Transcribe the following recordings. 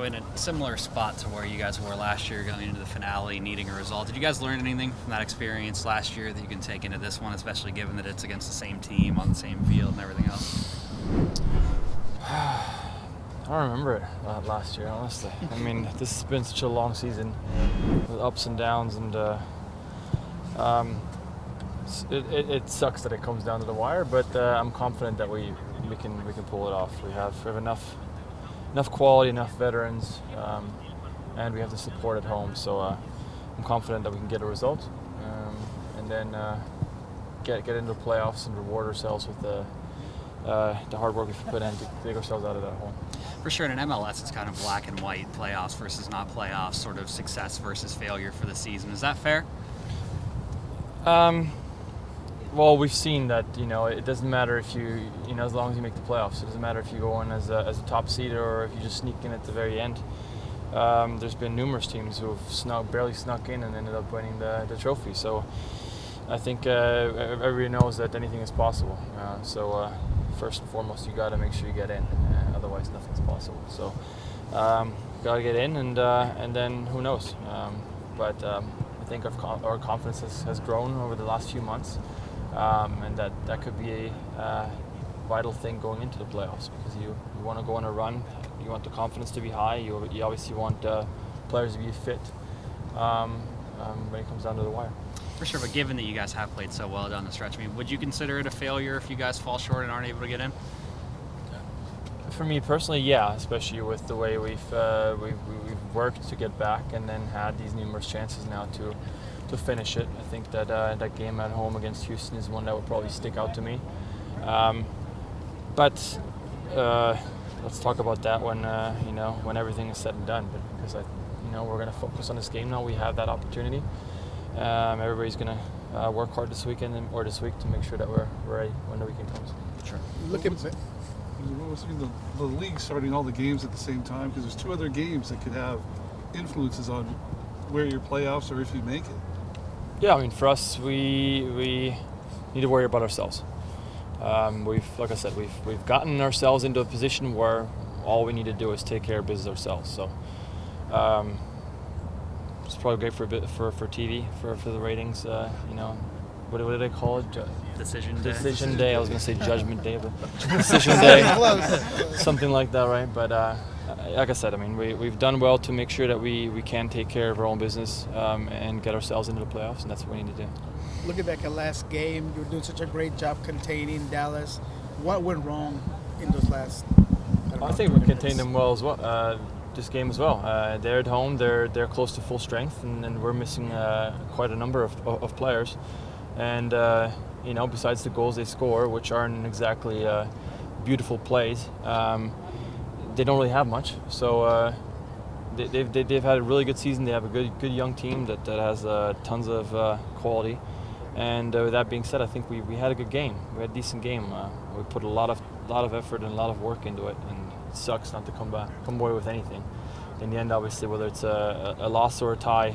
So in a similar spot to where you guys were last year going into the finale, needing a result, did you guys learn anything from that experience last year that you can take into this one, especially given that it's against the same team on the same field and everything else? I don't remember it last year, honestly. I mean, this has been such a long season with ups and downs, and it sucks that it comes down to the wire. But I'm confident that we can pull it off. We have enough quality, enough veterans, and we have the support at home. So I'm confident that we can get a result, and then get into the playoffs and reward ourselves with the hard work we've put in to dig ourselves out of that hole. For sure, in MLS, it's kind of black and white, playoffs versus not playoffs, sort of success versus failure for the season. Is that fair? Well, we've seen that, it doesn't matter if you as long as you make the playoffs. It doesn't matter if you go in as a top seed or if you just sneak in at the very end. There's been numerous teams who have barely snuck in and ended up winning the trophy. So I think everybody knows that anything is possible. So first and foremost, you got to make sure you get in. Otherwise, nothing's possible. So got to get in, and then who knows? But I think our confidence has grown over the last few months, and that could be a vital thing going into the playoffs, because you want to go on a run. You want the confidence to be high. You obviously want players to be fit when it comes down to the wire. For sure, but given that you guys have played so well down the stretch, I mean, would you consider it a failure if you guys fall short and aren't able to get in? For me personally, yeah, especially with the way we've worked to get back and then had these numerous chances now to finish it. I think that that game at home against Houston is one that would probably stick out to me. But let's talk about that when everything is said and done. Because we're going to focus on this game now. We have that opportunity. Everybody's going to work hard this weekend or this week to make sure that we're ready when the weekend comes. Sure. Look at the league starting all the games at the same time, because there's two other games that could have influences on where your playoffs or if you make it. Yeah, I mean, for us, we need to worry about ourselves. Like I said, we've gotten ourselves into a position where all we need to do is take care of business ourselves. So it's probably great for TV, for the ratings. What do they call it? Decision day. I was going to say Judgment Day, but Decision Day. Something like that, right? But like I said, I mean, we've done well to make sure that we can take care of our own business and get ourselves into the playoffs, and that's what we need to do. Looking back at last game, you were doing such a great job containing Dallas. What went wrong in those last? I think we contained them well as well. This game as well. They're at home. They're close to full strength, and we're missing quite a number of players. And besides the goals they score, which aren't exactly beautiful plays, they don't really have much. So they've had a really good season. They have a good young team that has tons of quality. And with that being said, I think we had a good game. We had a decent game. We put a lot of effort and a lot of work into it, and it sucks not to come away with anything. In the end, obviously, whether it's a loss or a tie,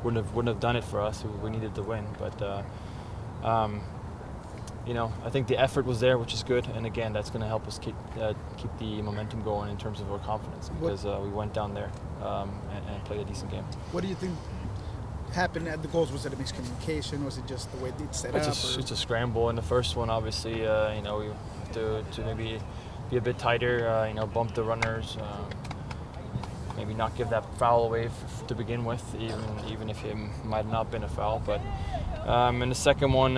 wouldn't have done it for us. We needed to win, but I think the effort was there, which is good. And again, that's going to help us keep the momentum going in terms of our confidence, because we went down there and played a decent game. What do you think happened at the goals? Was it a miscommunication? Was it just the way it's set up? It's a scramble. In the first one, obviously, we have to maybe be a bit tighter. Bump the runners. Maybe not give that foul away to begin with, even if it might not have been a foul. But in the second one,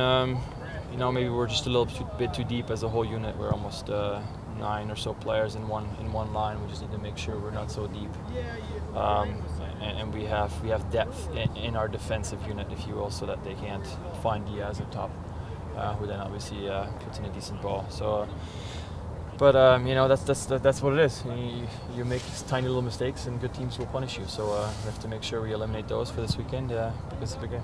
maybe we're just a little bit too deep as a whole unit. We're almost 9 or so players in one line. We just need to make sure we're not so deep. And we have depth in our defensive unit, if you will, so that they can't find Diaz up top, who then obviously puts in a decent ball. So. But that's what it is. You make tiny little mistakes, and good teams will punish you. So we have to make sure we eliminate those for this weekend, because it's a big game.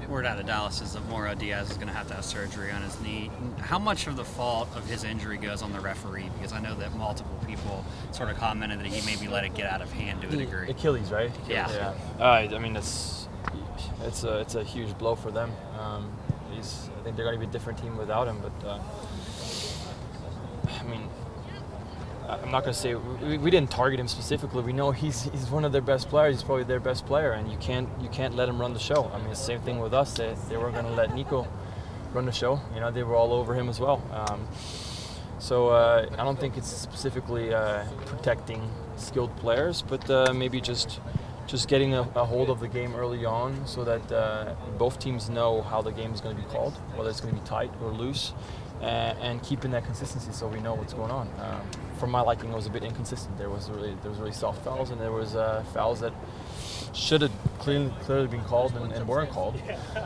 Word out of Dallas is that Mauro Diaz is going to have surgery on his knee. How much of the fault of his injury goes on the referee? Because I know that multiple people sort of commented that he maybe let it get out of hand to a degree. Achilles, right? Yeah. I mean, it's a huge blow for them. I think they're going to be a different team without him, but. I mean, I'm not going to say we didn't target him specifically. We know he's one of their best players. He's probably their best player, and you can't let him run the show. I mean, it's the same thing with us. They weren't going to let Nico run the show. You know, they were all over him as well. So I don't think it's specifically protecting skilled players, but maybe just getting a hold of the game early on so that both teams know how the game is going to be called, whether it's going to be tight or loose, and keeping that consistency so we know what's going on. For my liking, it was a bit inconsistent. There was really soft fouls, and there was fouls that should have clearly been called and weren't called.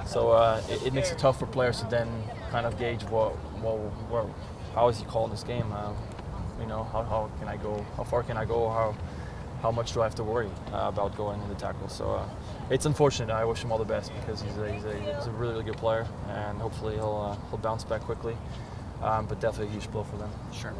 So it makes it tough for players to then kind of gauge how is he calling this game? You know, how can I go? How far can I go? How much do I have to worry about going in the tackle? So it's unfortunate. I wish him all the best because he's a really good player, and hopefully he'll bounce back quickly. But definitely a huge blow for them. Sure.